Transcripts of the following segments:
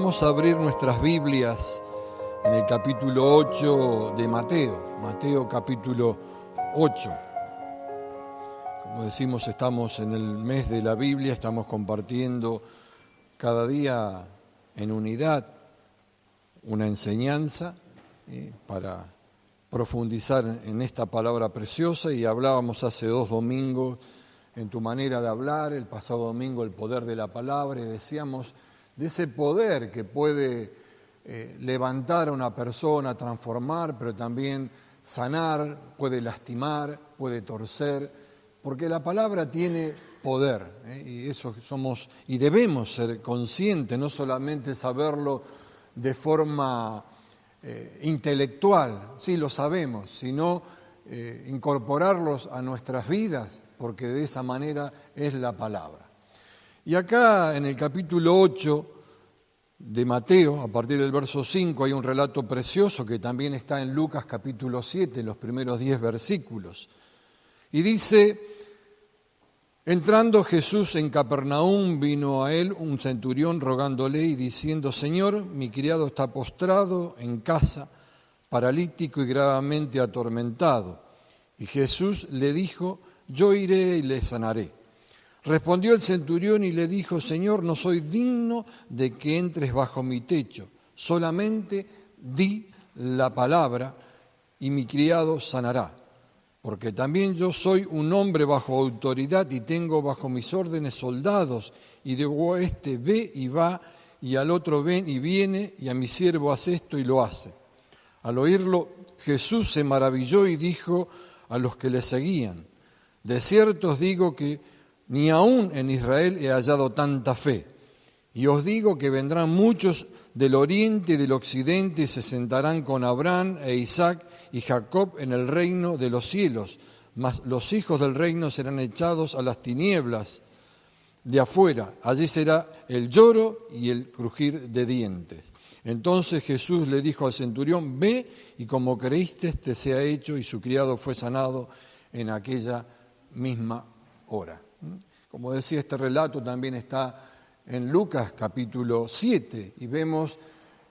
Vamos a abrir nuestras Biblias en el capítulo 8 de Mateo capítulo 8. Como decimos, estamos en el mes de la Biblia, estamos compartiendo cada día en unidad una enseñanza para profundizar en esta palabra preciosa, y hablábamos hace 2 domingos en tu manera de hablar, el pasado domingo el poder de la palabra, y decíamos de ese poder que puede levantar a una persona, transformar, pero también sanar, puede lastimar, puede torcer, porque la palabra tiene poder, y eso somos y debemos ser conscientes, no solamente saberlo de forma intelectual, sí lo sabemos, sino incorporarlos a nuestras vidas, porque de esa manera es la palabra. Y acá en el capítulo 8 de Mateo, a partir del verso 5, hay un relato precioso que también está en Lucas capítulo 7, los primeros 10 versículos. Y dice: entrando Jesús en Capernaum, vino a él un centurión rogándole y diciendo: Señor, mi criado está postrado en casa, paralítico y gravemente atormentado. Y Jesús le dijo: yo iré y le sanaré. Respondió el centurión y le dijo: Señor, no soy digno de que entres bajo mi techo, solamente di la palabra y mi criado sanará. Porque también yo soy un hombre bajo autoridad y tengo bajo mis órdenes soldados, y digo a este ve y va, y al otro ven y viene, y a mi siervo hace esto y lo hace. Al oírlo, Jesús se maravilló y dijo a los que le seguían: de cierto os digo que ni aún en Israel he hallado tanta fe. Y os digo que vendrán muchos del oriente y del occidente y se sentarán con Abraham e Isaac y Jacob en el reino de los cielos, mas los hijos del reino serán echados a las tinieblas de afuera. Allí será el lloro y el crujir de dientes. Entonces Jesús le dijo al centurión: ve, y como creíste te sea hecho, y su criado fue sanado en aquella misma hora. Como decía, este relato también está en Lucas capítulo 7, y vemos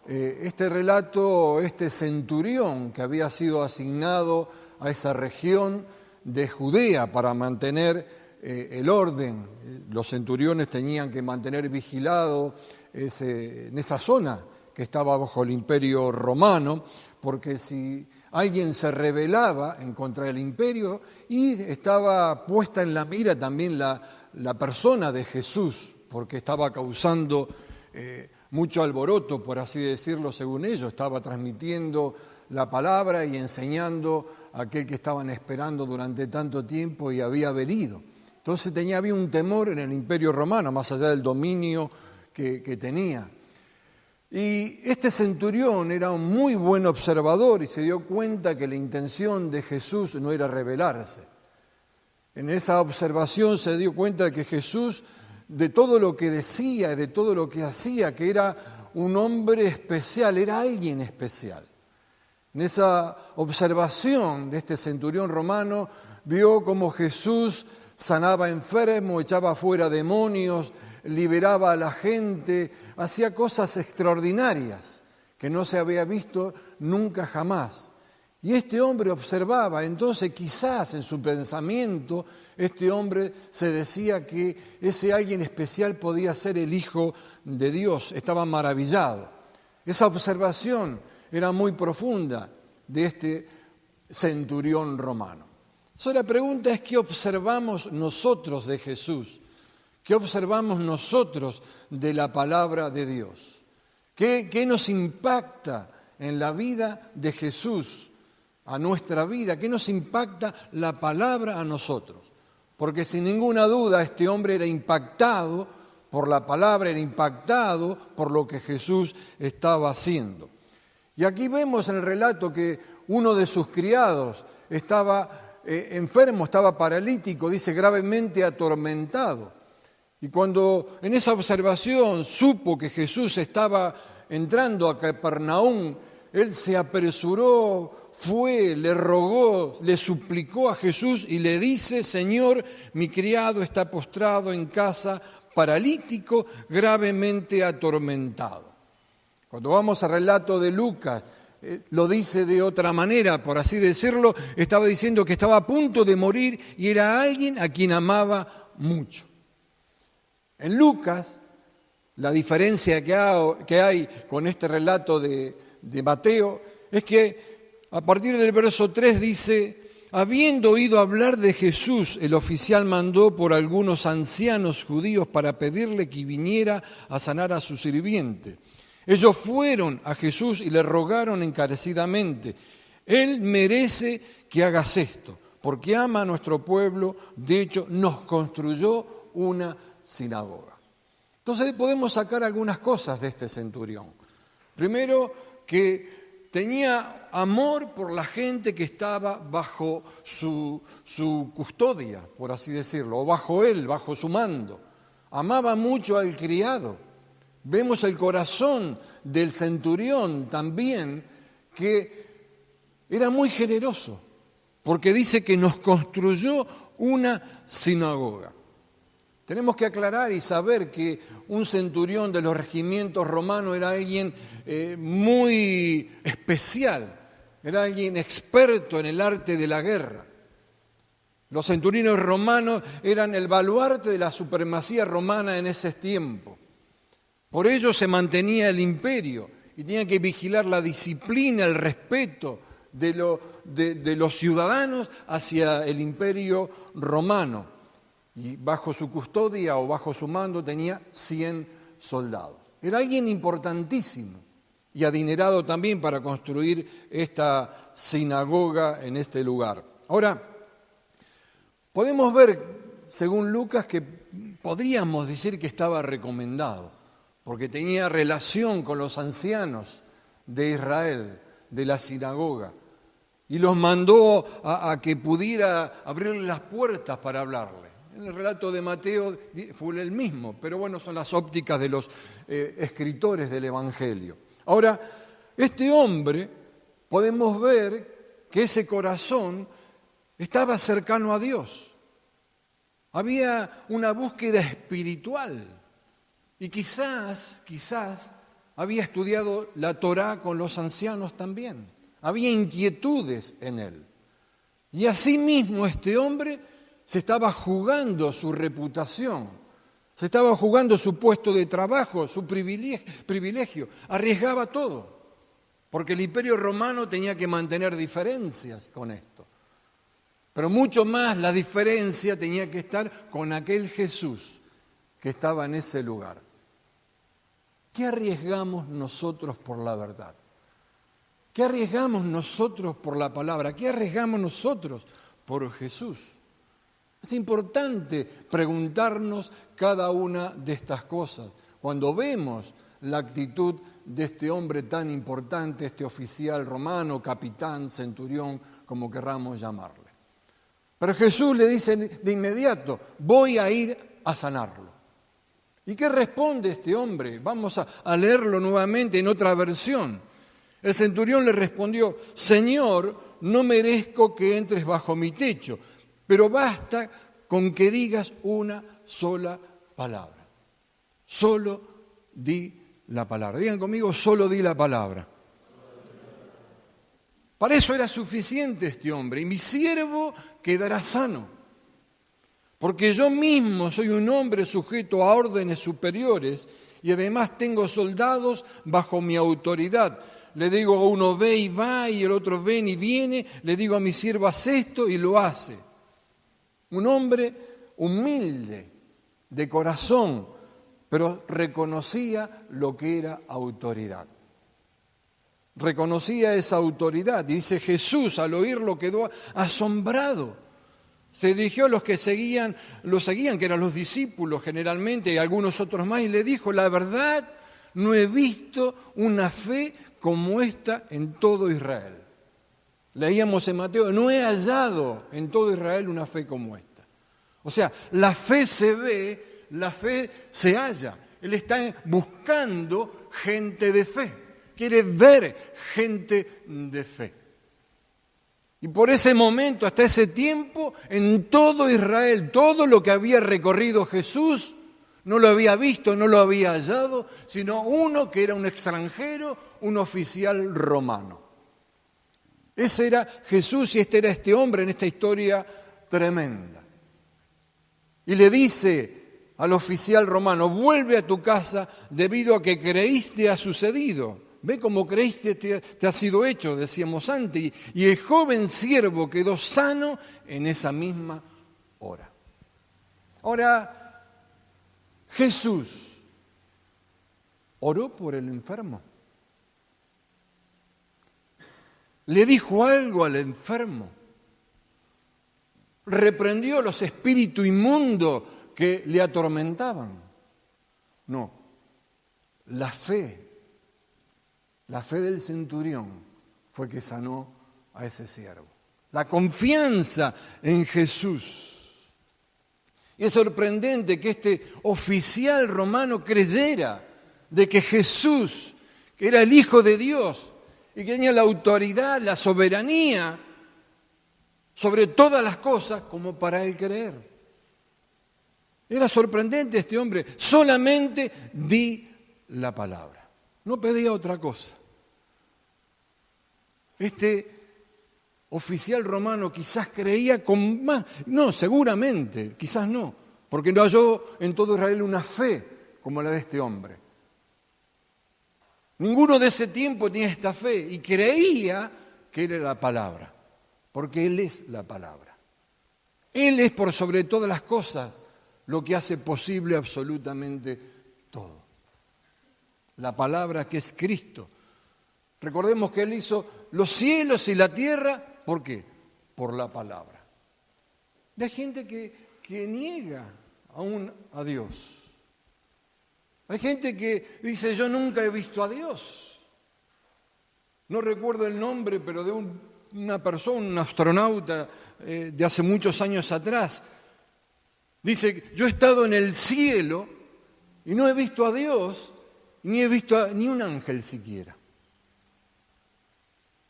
este relato, este centurión que había sido asignado a esa región de Judea para mantener el orden. Los centuriones tenían que mantener vigilado en esa zona que estaba bajo el imperio romano, porque si alguien se rebelaba en contra del imperio, y estaba puesta en la mira también la persona de Jesús, porque estaba causando mucho alboroto, por así decirlo, según ellos. Estaba transmitiendo la palabra y enseñando a aquel que estaban esperando durante tanto tiempo y había venido. Entonces había un temor en el imperio romano, más allá del dominio que tenía. Y este centurión era un muy buen observador y se dio cuenta que la intención de Jesús no era rebelarse. En esa observación se dio cuenta de que Jesús, de todo lo que decía y de todo lo que hacía, que era un hombre especial, era alguien especial. En esa observación de este centurión romano, vio cómo Jesús sanaba enfermos, echaba fuera demonios, liberaba a la gente, hacía cosas extraordinarias que no se había visto nunca jamás. Y este hombre observaba, entonces quizás en su pensamiento este hombre se decía que ese alguien especial podía ser el Hijo de Dios, estaba maravillado. Esa observación era muy profunda de este centurión romano. Entonces la pregunta es: ¿qué observamos nosotros de Jesús? ¿Qué observamos nosotros de la palabra de Dios? ¿Qué nos impacta en la vida de Jesús, a nuestra vida? ¿Qué nos impacta la palabra a nosotros? Porque sin ninguna duda este hombre era impactado por la palabra, era impactado por lo que Jesús estaba haciendo. Y aquí vemos en el relato que uno de sus criados estaba enfermo, estaba paralítico, dice gravemente atormentado. Y cuando en esa observación supo que Jesús estaba entrando a Capernaum, él se apresuró, fue, le rogó, le suplicó a Jesús y le dice: Señor, mi criado está postrado en casa, paralítico, gravemente atormentado. Cuando vamos al relato de Lucas, lo dice de otra manera, por así decirlo, estaba diciendo que estaba a punto de morir y era alguien a quien amaba mucho. En Lucas, la diferencia que hay con este relato de Mateo es que a partir del verso 3 dice: habiendo oído hablar de Jesús, el oficial mandó por algunos ancianos judíos para pedirle que viniera a sanar a su sirviente. Ellos fueron a Jesús y le rogaron encarecidamente: Él merece que hagas esto, porque ama a nuestro pueblo, de hecho nos construyó una sinagoga. Entonces podemos sacar algunas cosas de este centurión. Primero, que tenía amor por la gente que estaba bajo su custodia, por así decirlo, o bajo él, bajo su mando. Amaba mucho al criado. Vemos el corazón del centurión también, que era muy generoso, porque dice que nos construyó una sinagoga. Tenemos que aclarar y saber que un centurión de los regimientos romanos era alguien muy especial, era alguien experto en el arte de la guerra. Los centuriones romanos eran el baluarte de la supremacía romana en ese tiempo. Por ello se mantenía el imperio y tenía que vigilar la disciplina, el respeto de los ciudadanos hacia el imperio romano. Y bajo su custodia o bajo su mando tenía 100 soldados. Era alguien importantísimo y adinerado también para construir esta sinagoga en este lugar. Ahora, podemos ver, según Lucas, que podríamos decir que estaba recomendado, porque tenía relación con los ancianos de Israel, de la sinagoga, y los mandó a que pudiera abrirle las puertas para hablarle. En el relato de Mateo fue el mismo, pero bueno, son las ópticas de los escritores del Evangelio. Ahora, este hombre, podemos ver que ese corazón estaba cercano a Dios. Había una búsqueda espiritual y quizás había estudiado la Torá con los ancianos también. Había inquietudes en él. Y asimismo este hombre se estaba jugando su reputación, se estaba jugando su puesto de trabajo, su privilegio, arriesgaba todo, porque el imperio romano tenía que mantener diferencias con esto. Pero mucho más la diferencia tenía que estar con aquel Jesús que estaba en ese lugar. ¿Qué arriesgamos nosotros por la verdad? ¿Qué arriesgamos nosotros por la palabra? ¿Qué arriesgamos nosotros por Jesús? Es importante preguntarnos cada una de estas cosas cuando vemos la actitud de este hombre tan importante, este oficial romano, capitán, centurión, como querramos llamarle. Pero Jesús le dice de inmediato: voy a ir a sanarlo. ¿Y qué responde este hombre? Vamos a leerlo nuevamente en otra versión. El centurión le respondió: Señor, no merezco que entres bajo mi techo, pero basta con que digas una sola palabra. Solo di la palabra. Digan conmigo: solo di la palabra. Para eso era suficiente este hombre. Y mi siervo quedará sano. Porque yo mismo soy un hombre sujeto a órdenes superiores y además tengo soldados bajo mi autoridad. Le digo a uno: ve y va, y el otro: ven y viene. Le digo a mi siervo: haz esto, y lo hace. Un hombre humilde, de corazón, pero reconocía lo que era autoridad. Reconocía esa autoridad. Dice: Jesús, al oírlo, quedó asombrado. Se dirigió a los que lo seguían, que eran los discípulos generalmente, y algunos otros más, y le dijo: la verdad, no he visto una fe como esta en todo Israel. Leíamos en Mateo: no he hallado en todo Israel una fe como esta. O sea, la fe se ve, la fe se halla. Él está buscando gente de fe, quiere ver gente de fe. Y por ese momento, hasta ese tiempo, en todo Israel, todo lo que había recorrido Jesús, No lo había visto, no lo había hallado, sino uno que era un extranjero, un oficial romano. Ese era Jesús y este era este hombre en esta historia tremenda. Y le dice al oficial romano, vuelve a tu casa debido a que creíste ha sucedido. Ve cómo creíste te ha sido hecho, decíamos antes. Y el joven siervo quedó sano en esa misma hora. Ahora, Jesús oró por el enfermo. Le dijo algo al enfermo. Reprendió los espíritus inmundos que le atormentaban. No, la fe del centurión fue que sanó a ese siervo. La confianza en Jesús. Y es sorprendente que este oficial romano creyera de que Jesús, que era el Hijo de Dios y que tenía la autoridad, la soberanía sobre todas las cosas, como para él creer. Era sorprendente este hombre, solamente di la palabra, no pedía otra cosa. Este oficial romano quizás creía con más, no, seguramente, quizás no, porque no halló en todo Israel una fe como la de este hombre. Ninguno de ese tiempo tenía esta fe y creía que era la palabra, porque Él es la palabra. Él es por sobre todas las cosas lo que hace posible absolutamente todo. La palabra que es Cristo. Recordemos que Él hizo los cielos y la tierra. ¿Por qué? Por la palabra. Hay gente que niega aún a Dios. Hay gente que dice, yo nunca he visto a Dios. No recuerdo el nombre, pero de una persona, un astronauta de hace muchos años atrás. Dice, yo he estado en el cielo y no he visto a Dios, ni he visto ni un ángel siquiera.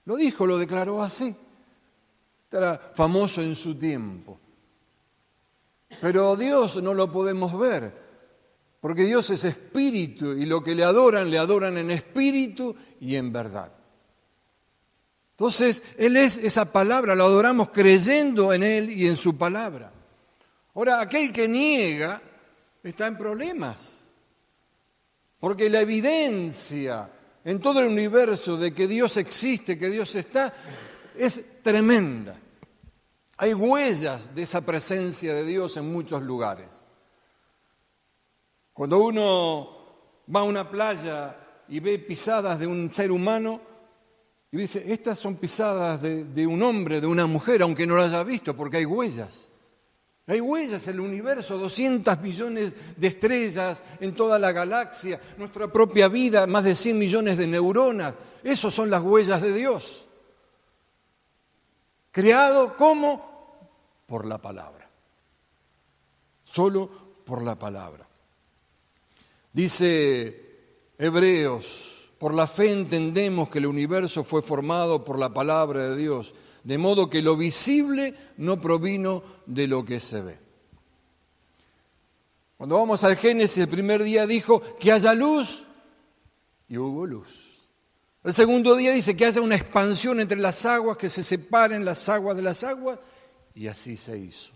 Lo dijo, lo declaró así. Era famoso en su tiempo. Pero Dios no lo podemos ver, porque Dios es espíritu y lo que le adoran en espíritu y en verdad. Entonces, Él es esa palabra, lo adoramos creyendo en Él y en su palabra. Ahora, aquel que niega está en problemas, porque la evidencia en todo el universo de que Dios existe, que Dios está, es tremenda. Hay huellas de esa presencia de Dios en muchos lugares. Cuando uno va a una playa y ve pisadas de un ser humano, y dice, estas son pisadas de un hombre, de una mujer, aunque no lo haya visto, porque hay huellas. Hay huellas en el universo, 200 millones de estrellas en toda la galaxia, nuestra propia vida, más de 100 millones de neuronas. Esas son las huellas de Dios. Creado, ¿cómo? Por la palabra. Solo por la palabra. Dice Hebreos, por la fe entendemos que el universo fue formado por la palabra de Dios, de modo que lo visible no provino de lo que se ve. Cuando vamos al Génesis, el primer día dijo que haya luz y hubo luz. El segundo día dice que haya una expansión entre las aguas, que se separen las aguas de las aguas, y así se hizo.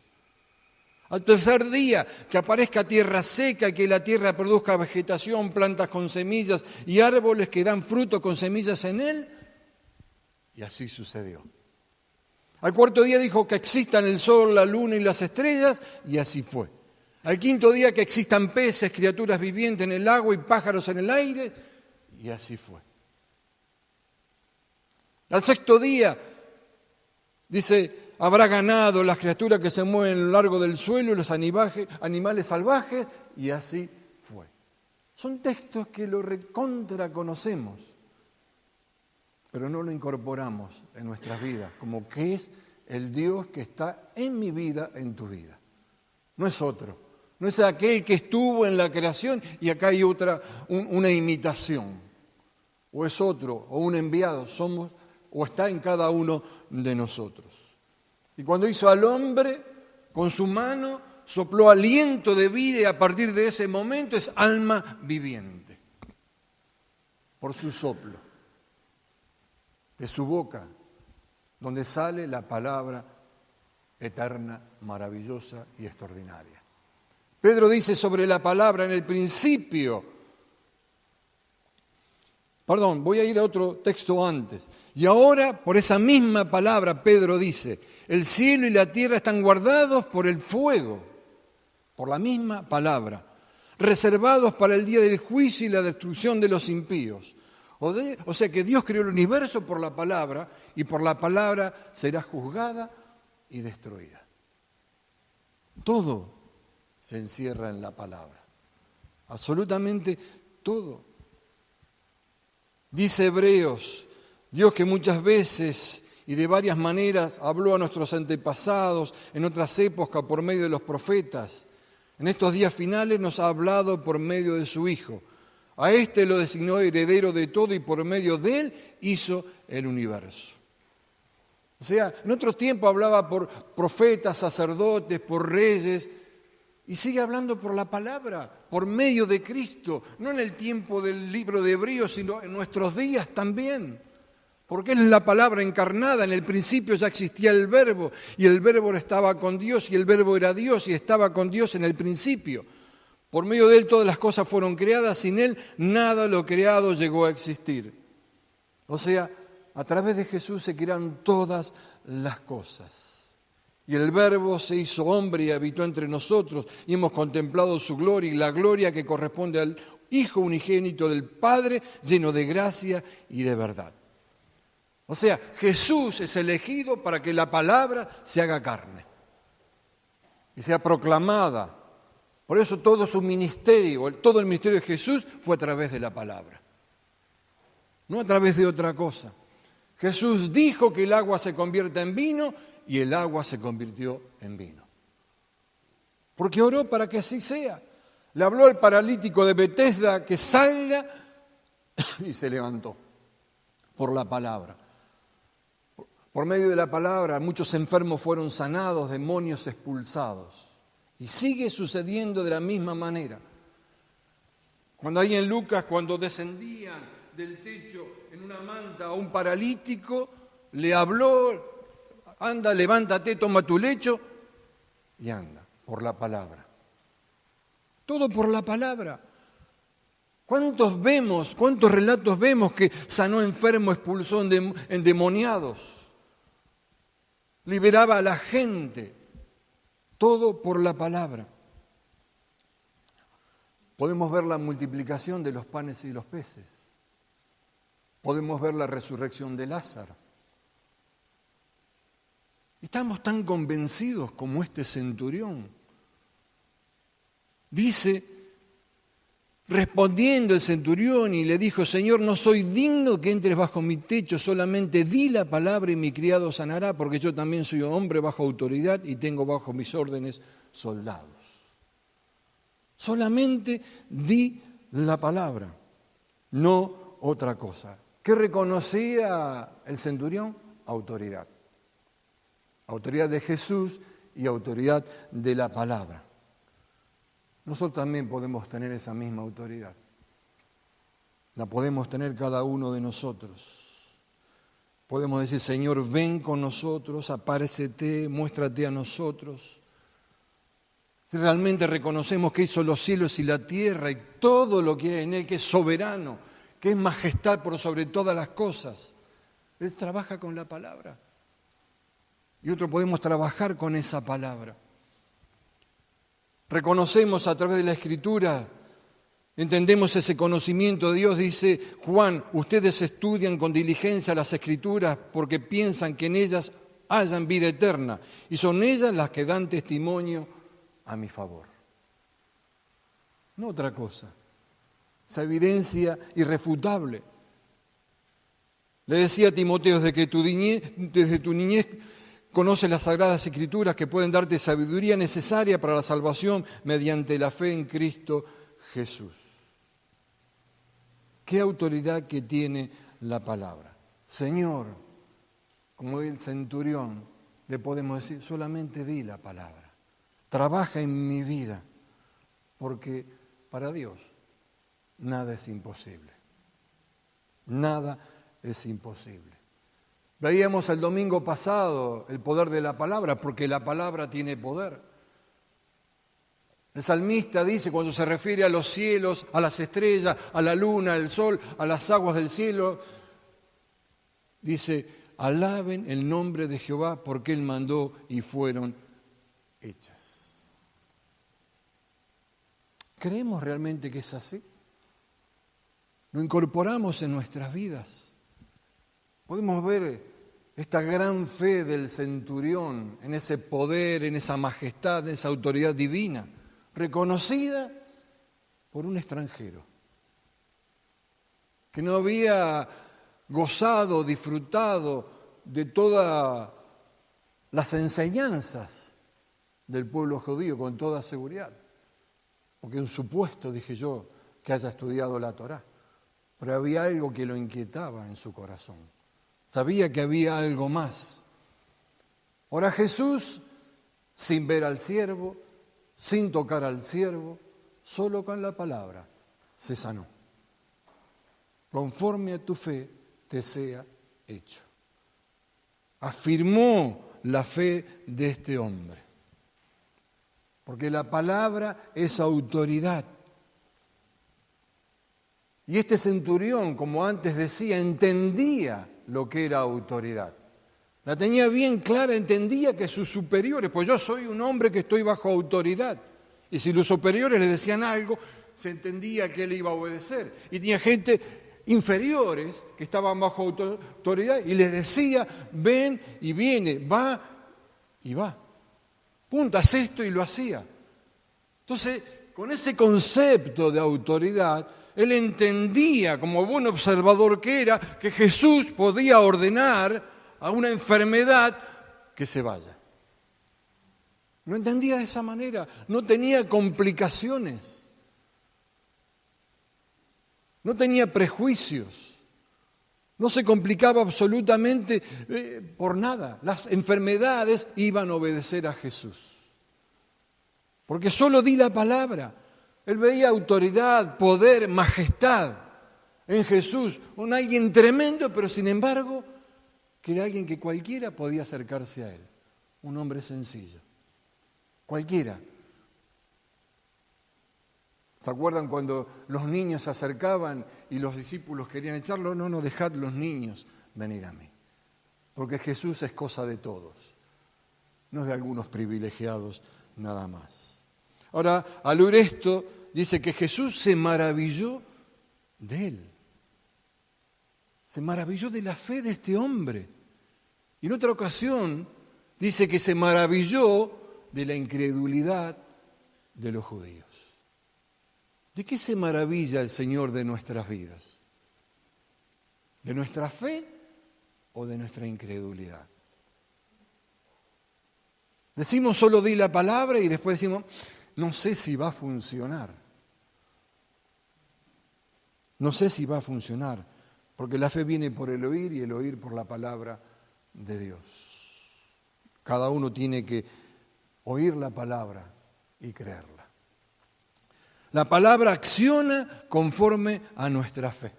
Al tercer día, que aparezca tierra seca, que la tierra produzca vegetación, plantas con semillas y árboles que dan fruto con semillas en él, y así sucedió. Al cuarto día dijo que existan el sol, la luna y las estrellas, y así fue. Al quinto día que existan peces, criaturas vivientes en el agua y pájaros en el aire, y así fue. Al sexto día, dice, habrá ganado, las criaturas que se mueven a lo largo del suelo y los animales salvajes, y así fue. Son textos que lo recontra conocemos, pero no lo incorporamos en nuestras vidas, como que es el Dios que está en mi vida, en tu vida. No es otro, no es aquel que estuvo en la creación y acá hay otra, una imitación. O es otro, o un enviado, somos, o está en cada uno de nosotros. Y cuando hizo al hombre, con su mano, sopló aliento de vida y a partir de ese momento es alma viviente. Por su soplo, de su boca, donde sale la palabra eterna, maravillosa y extraordinaria. Pedro dice sobre la palabra en el principio, voy a ir a otro texto antes. Y ahora, por esa misma palabra, Pedro dice, el cielo y la tierra están guardados por el fuego, por la misma palabra, reservados para el día del juicio y la destrucción de los impíos. O sea que Dios creó el universo por la palabra y por la palabra será juzgada y destruida. Todo se encierra en la palabra, absolutamente todo. Dice Hebreos, Dios que muchas veces y de varias maneras habló a nuestros antepasados en otras épocas por medio de los profetas, en estos días finales nos ha hablado por medio de su Hijo. A éste lo designó heredero de todo y por medio de él hizo el universo. O sea, en otros tiempos hablaba por profetas, sacerdotes, por reyes, y sigue hablando por la palabra, por medio de Cristo, no en el tiempo del libro de Hebreos, sino en nuestros días también. Porque es la palabra encarnada, en el principio ya existía el Verbo, y el Verbo estaba con Dios, y el Verbo era Dios, y estaba con Dios en el principio. Por medio de Él todas las cosas fueron creadas, sin Él nada de lo creado llegó a existir. O sea, a través de Jesús se crearon todas las cosas. Y el Verbo se hizo hombre y habitó entre nosotros, y hemos contemplado su gloria y la gloria que corresponde al Hijo unigénito del Padre, lleno de gracia y de verdad. O sea, Jesús es elegido para que la palabra se haga carne y sea proclamada. Por eso todo su ministerio, todo el ministerio de Jesús fue a través de la palabra, no a través de otra cosa. Jesús dijo que el agua se convierta en vino y el agua se convirtió en vino. Porque oró para que así sea. Le habló al paralítico de Betesda que salga y se levantó por la palabra. Por medio de la palabra muchos enfermos fueron sanados, demonios expulsados. Y sigue sucediendo de la misma manera. Cuando ahí en Lucas, cuando descendían del techo en una manta a un paralítico, le habló, anda, levántate, toma tu lecho y anda, por la palabra. Todo por la palabra. ¿Cuántos relatos vemos que sanó enfermos, expulsó endemoniados? Liberaba a la gente. Todo por la palabra. Podemos ver la multiplicación de los panes y los peces. Podemos ver la resurrección de Lázaro. Estamos tan convencidos como este centurión. Dice, respondiendo el centurión y le dijo, Señor, no soy digno que entres bajo mi techo, solamente di la palabra y mi criado sanará, porque yo también soy un hombre bajo autoridad y tengo bajo mis órdenes soldados. Solamente di la palabra, no otra cosa. ¿Qué reconocía el centurión? Autoridad. Autoridad de Jesús y autoridad de la palabra. Nosotros también podemos tener esa misma autoridad. La podemos tener cada uno de nosotros. Podemos decir, Señor, ven con nosotros, apárecete, muéstrate a nosotros. Si realmente reconocemos que hizo los cielos y la tierra y todo lo que hay en Él, que es soberano, que es majestad por sobre todas las cosas, Él trabaja con la palabra. Y nosotros podemos trabajar con esa palabra. Reconocemos a través de la Escritura, entendemos ese conocimiento de Dios. Dice Juan, ustedes estudian con diligencia las Escrituras porque piensan que en ellas hayan vida eterna y son ellas las que dan testimonio a mi favor. No otra cosa, esa evidencia irrefutable. Le decía a Timoteo, desde tu niñez conoce las Sagradas Escrituras que pueden darte sabiduría necesaria para la salvación mediante la fe en Cristo Jesús. ¿Qué autoridad que tiene la palabra? Señor, como el centurión, le podemos decir, solamente di la palabra. trabaja en mi vida, porque para Dios nada es imposible. Nada es imposible. Veíamos el domingo pasado el poder de la palabra, porque la palabra tiene poder. El salmista dice, cuando se refiere a los cielos, a las estrellas, a la luna, al sol, a las aguas del cielo, dice, alaben el nombre de Jehová porque Él mandó y fueron hechas. ¿Creemos realmente que es así? ¿Lo incorporamos en nuestras vidas? Podemos ver esta gran fe del centurión en ese poder, en esa majestad, en esa autoridad divina, reconocida por un extranjero, que no había gozado, disfrutado de todas las enseñanzas del pueblo judío con toda seguridad, porque un supuesto, dije yo, que haya estudiado la Torá, pero había algo que lo inquietaba en su corazón, sabía que había algo más. Ahora Jesús, sin ver al siervo, sin tocar al siervo, solo con la palabra, se sanó. Conforme a tu fe te sea hecho. Afirmó la fe de este hombre. Porque la palabra es autoridad. Y este centurión, como antes decía, entendía lo que era autoridad. La tenía bien clara, entendía que sus superiores, pues yo soy un hombre que estoy bajo autoridad. Y si los superiores le decían algo, se entendía que él iba a obedecer. Y tenía gente inferiores que estaban bajo autoridad y les decía, ven y viene, va y va. Punto, haz esto y lo hacía. Entonces, con ese concepto de autoridad, él entendía, como buen observador que era, que Jesús podía ordenar a una enfermedad que se vaya. Lo entendía de esa manera, no tenía complicaciones, no tenía prejuicios, no se complicaba absolutamente por nada. Las enfermedades iban a obedecer a Jesús, porque solo di la palabra. Él veía autoridad, poder, majestad en Jesús, un alguien tremendo, pero sin embargo, que era alguien que cualquiera podía acercarse a él, un hombre sencillo, cualquiera. ¿Se acuerdan cuando los niños se acercaban y los discípulos querían echarlo? No, dejad los niños venir a mí, porque Jesús es cosa de todos, no es de algunos privilegiados nada más. Ahora, al oír esto, dice que Jesús se maravilló de él. Se maravilló de la fe de este hombre. Y en otra ocasión dice que se maravilló de la incredulidad de los judíos. ¿De qué se maravilla el Señor de nuestras vidas? ¿De nuestra fe o de nuestra incredulidad? Decimos solo di la palabra y después decimos, no sé si va a funcionar. No sé si va a funcionar, porque la fe viene por el oír y el oír por la palabra de Dios. Cada uno tiene que oír la palabra y creerla. La palabra acciona conforme a nuestra fe.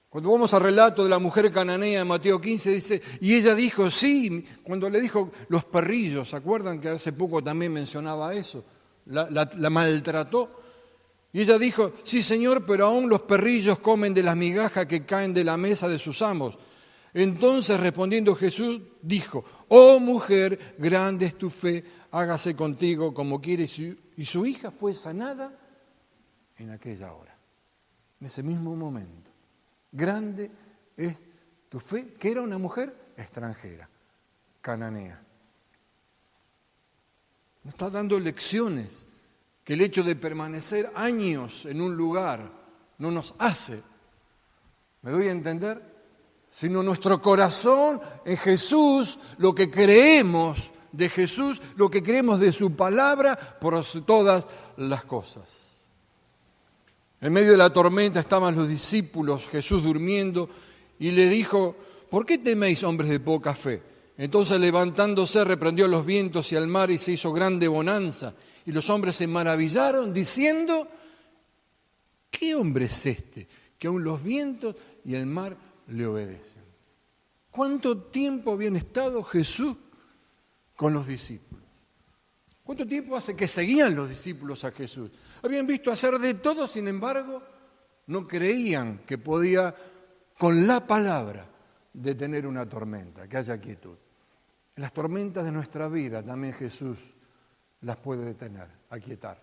Cuando vamos al relato de la mujer cananea en Mateo 15, dice, y ella dijo, sí, cuando le dijo los perrillos, ¿se acuerdan que hace poco también mencionaba eso? La maltrató. Y ella dijo, sí Señor, pero aún los perrillos comen de las migajas que caen de la mesa de sus amos. Entonces respondiendo Jesús dijo, oh mujer, grande es tu fe, hágase contigo como quieres. Y su hija fue sanada en aquella hora, en ese mismo momento. Grande es tu fe, que era una mujer extranjera, cananea. Nos está dando lecciones que el hecho de permanecer años en un lugar no nos hace, ¿me doy a entender? Sino nuestro corazón en Jesús, lo que creemos de Jesús, lo que creemos de su palabra por todas las cosas. En medio de la tormenta estaban los discípulos, Jesús durmiendo, y le dijo, ¿por qué teméis, hombres de poca fe? Entonces levantándose reprendió a los vientos y al mar y se hizo grande bonanza. Y los hombres se maravillaron diciendo, ¿qué hombre es este que aun los vientos y el mar le obedecen? ¿Cuánto tiempo habían estado Jesús con los discípulos? ¿Cuánto tiempo hace que seguían los discípulos a Jesús? Habían visto hacer de todo, sin embargo, no creían que podía, con la palabra, detener una tormenta, que haya quietud. Las tormentas de nuestra vida también Jesús las puede detener, aquietar.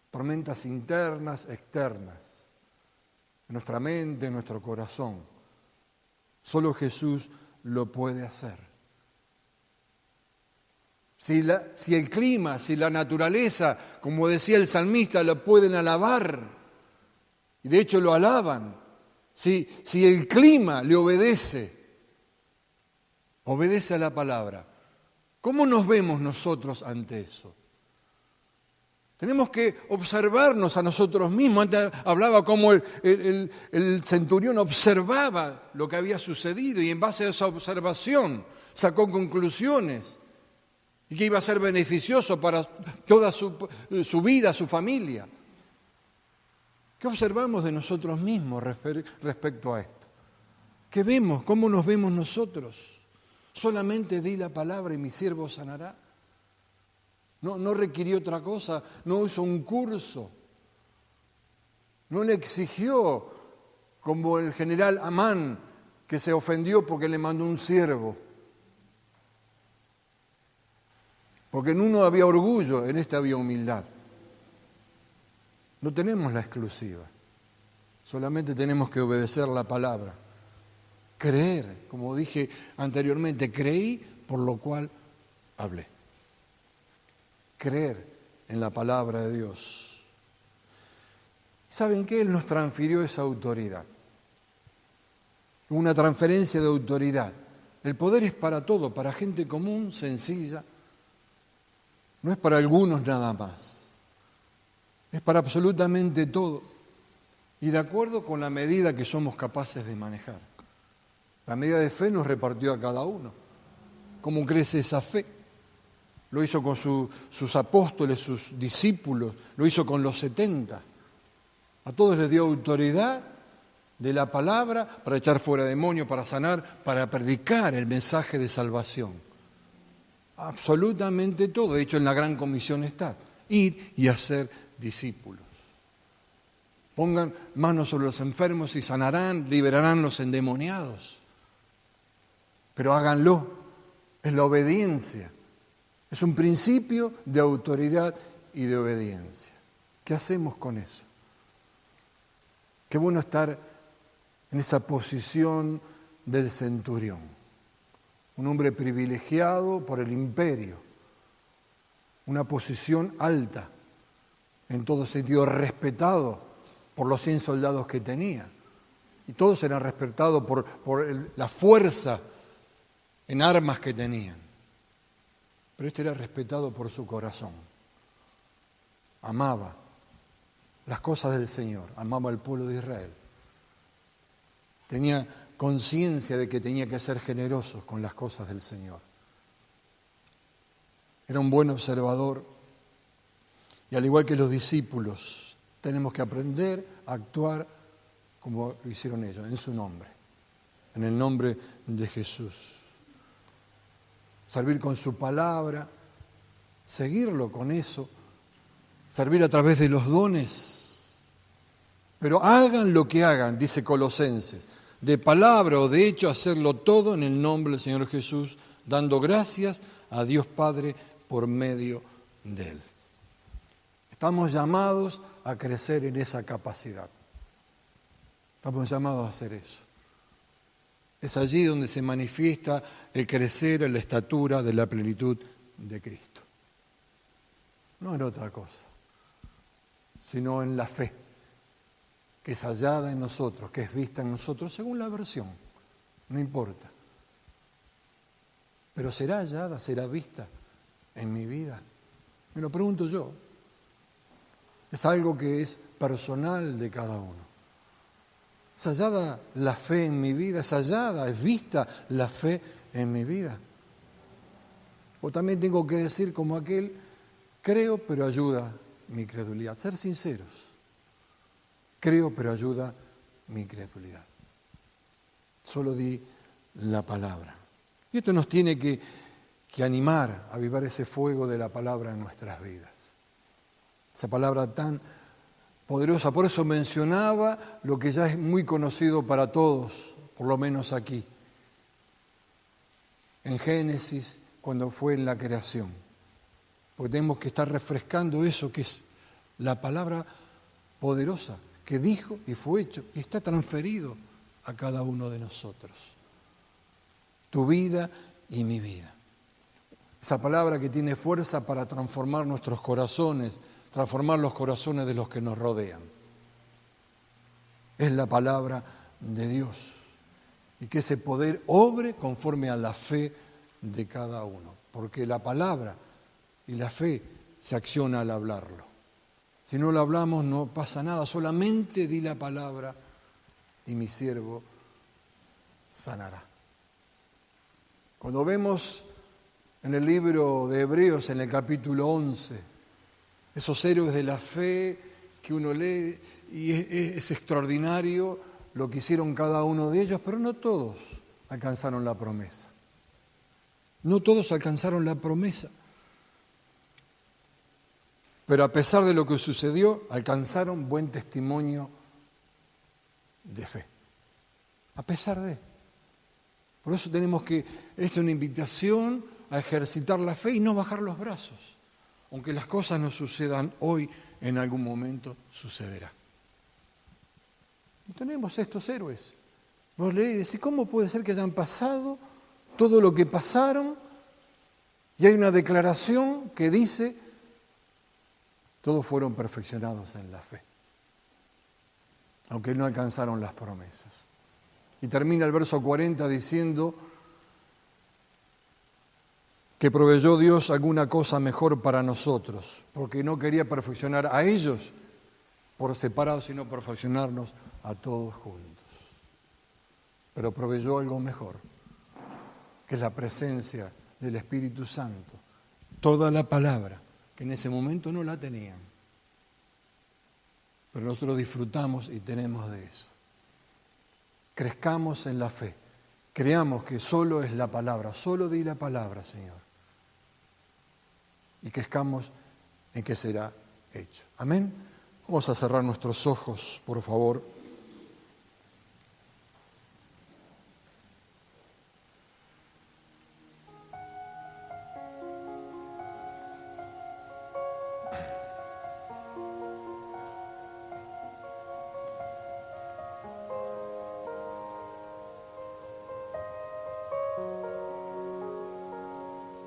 Tormentas internas, externas, en nuestra mente, en nuestro corazón. Solo Jesús lo puede hacer. Si el clima, si la naturaleza, como decía el salmista, lo pueden alabar, y de hecho lo alaban, si el clima le obedece a la palabra, ¿cómo nos vemos nosotros ante eso? Tenemos que observarnos a nosotros mismos. Antes hablaba cómo el centurión observaba lo que había sucedido y en base a esa observación sacó conclusiones y que iba a ser beneficioso para toda su vida, su familia. ¿Qué observamos de nosotros mismos respecto a esto? ¿Qué vemos? ¿Cómo nos vemos nosotros? Solamente di la palabra y mi siervo sanará. No requirió otra cosa, no hizo un curso, no le exigió como el general Amán, que se ofendió porque le mandó un siervo. Porque en uno había orgullo, en este había humildad. No tenemos la exclusiva, solamente tenemos que obedecer la palabra. Creer, como dije anteriormente, creí por lo cual hablé. Creer en la palabra de Dios. ¿Saben qué? Él nos transfirió esa autoridad. Una transferencia de autoridad. El poder es para todo, para gente común, sencilla. No es para algunos nada más. Es para absolutamente todo. Y de acuerdo con la medida que somos capaces de manejar. La medida de fe nos repartió a cada uno. ¿Cómo crece esa fe? Lo hizo con sus apóstoles, sus discípulos, lo hizo con los 70. A todos les dio autoridad de la palabra para echar fuera demonios, para sanar, para predicar el mensaje de salvación. Absolutamente todo. De hecho, en la gran comisión está: ir y hacer discípulos. Pongan manos sobre los enfermos y sanarán, liberarán los endemoniados. Pero háganlo. Es la obediencia. Es un principio de autoridad y de obediencia. ¿Qué hacemos con eso? Qué bueno estar en esa posición del centurión. Un hombre privilegiado por el imperio. Una posición alta, en todo sentido respetado por los 100 soldados que tenía. Y todos eran respetados por la fuerza en armas que tenían. Pero este era respetado por su corazón. Amaba las cosas del Señor, amaba al pueblo de Israel. Tenía conciencia de que tenía que ser generosos con las cosas del Señor. Era un buen observador y al igual que los discípulos, tenemos que aprender a actuar como lo hicieron ellos, en su nombre, en el nombre de Jesús. Servir con su palabra, seguirlo con eso, servir a través de los dones. Pero hagan lo que hagan, dice Colosenses, de palabra o de hecho, hacerlo todo en el nombre del Señor Jesús, dando gracias a Dios Padre por medio de Él. Estamos llamados a crecer en esa capacidad. Estamos llamados a hacer eso. Es allí donde se manifiesta el crecer en la estatura de la plenitud de Cristo. No en otra cosa, sino en la fe, que es hallada en nosotros, que es vista en nosotros, según la versión, no importa. Pero será hallada, será vista en mi vida. Me lo pregunto yo. Es algo que es personal de cada uno. Es hallada la fe en mi vida, es hallada, es vista la fe en mi vida. O también tengo que decir como aquel, creo pero ayuda mi incredulidad. Ser sinceros. Creo pero ayuda mi incredulidad. Solo di la palabra. Y esto nos tiene que animar a avivar ese fuego de la palabra en nuestras vidas. Esa palabra tan poderosa. Por eso mencionaba lo que ya es muy conocido para todos, por lo menos aquí. En Génesis, cuando fue en la creación. Porque tenemos que estar refrescando eso que es la palabra poderosa que dijo y fue hecho y está transferido a cada uno de nosotros. Tu vida y mi vida. Esa palabra que tiene fuerza para transformar nuestros corazones, transformar los corazones de los que nos rodean. Es la palabra de Dios. Y que ese poder obre conforme a la fe de cada uno. Porque la palabra y la fe se acciona al hablarlo. Si no lo hablamos no pasa nada, solamente di la palabra y mi siervo sanará. Cuando vemos en el libro de Hebreos, en el capítulo 11, esos héroes de la fe que uno lee y es extraordinario lo que hicieron cada uno de ellos, pero no todos alcanzaron la promesa. No todos alcanzaron la promesa. Pero a pesar de lo que sucedió, alcanzaron buen testimonio de fe. A pesar de. Por eso tenemos que, esta es una invitación a ejercitar la fe y no bajar los brazos. Aunque las cosas no sucedan hoy, en algún momento sucederá. Y tenemos estos héroes. Vos leés y decís, ¿cómo puede ser que hayan pasado todo lo que pasaron? Y hay una declaración que dice, todos fueron perfeccionados en la fe, aunque no alcanzaron las promesas. Y termina el verso 40 diciendo que proveyó Dios alguna cosa mejor para nosotros, porque no quería perfeccionar a ellos por separado, sino perfeccionarnos a todos juntos. Pero proveyó algo mejor, que es la presencia del Espíritu Santo, toda la palabra, que en ese momento no la tenían. Pero nosotros disfrutamos y tenemos de eso. Crezcamos en la fe. Creamos que solo es la palabra, solo di la palabra, Señor. Y crezcamos en que será hecho. Amén. Vamos a cerrar nuestros ojos, por favor.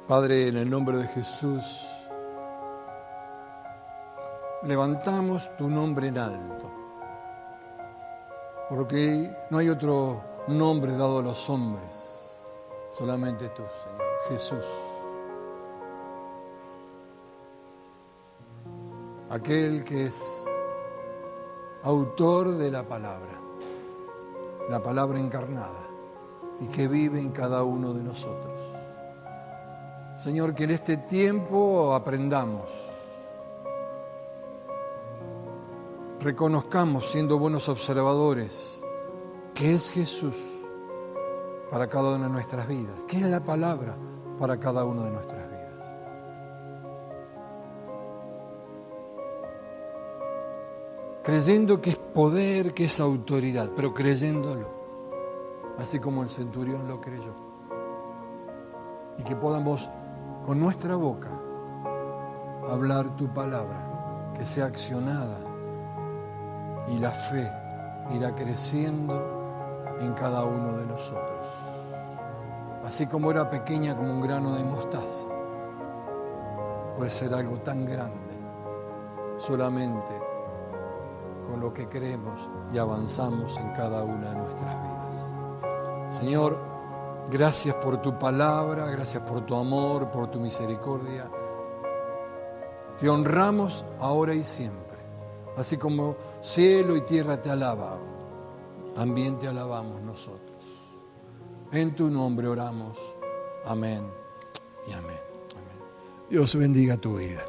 Padre, en el nombre de Jesús, levantamos tu nombre en alto, porque no hay otro nombre dado a los hombres, solamente tú, Señor, Jesús. Aquel que es autor de la palabra encarnada, y que vive en cada uno de nosotros. Señor, que en este tiempo aprendamos, reconozcamos siendo buenos observadores qué es Jesús para cada una de nuestras vidas, qué es la palabra para cada una de nuestras vidas. Creyendo que es poder, que es autoridad, pero creyéndolo, así como el centurión lo creyó. Y que podamos con nuestra boca hablar tu palabra, que sea accionada y la fe irá creciendo en cada uno de nosotros. Así como era pequeña como un grano de mostaza, puede ser algo tan grande solamente con lo que creemos y avanzamos en cada una de nuestras vidas. Señor, gracias por tu palabra, gracias por tu amor, por tu misericordia. Te honramos ahora y siempre. Así como cielo y tierra te alaban, también te alabamos nosotros. En tu nombre oramos. Amén y amén. Amén. Dios bendiga tu vida.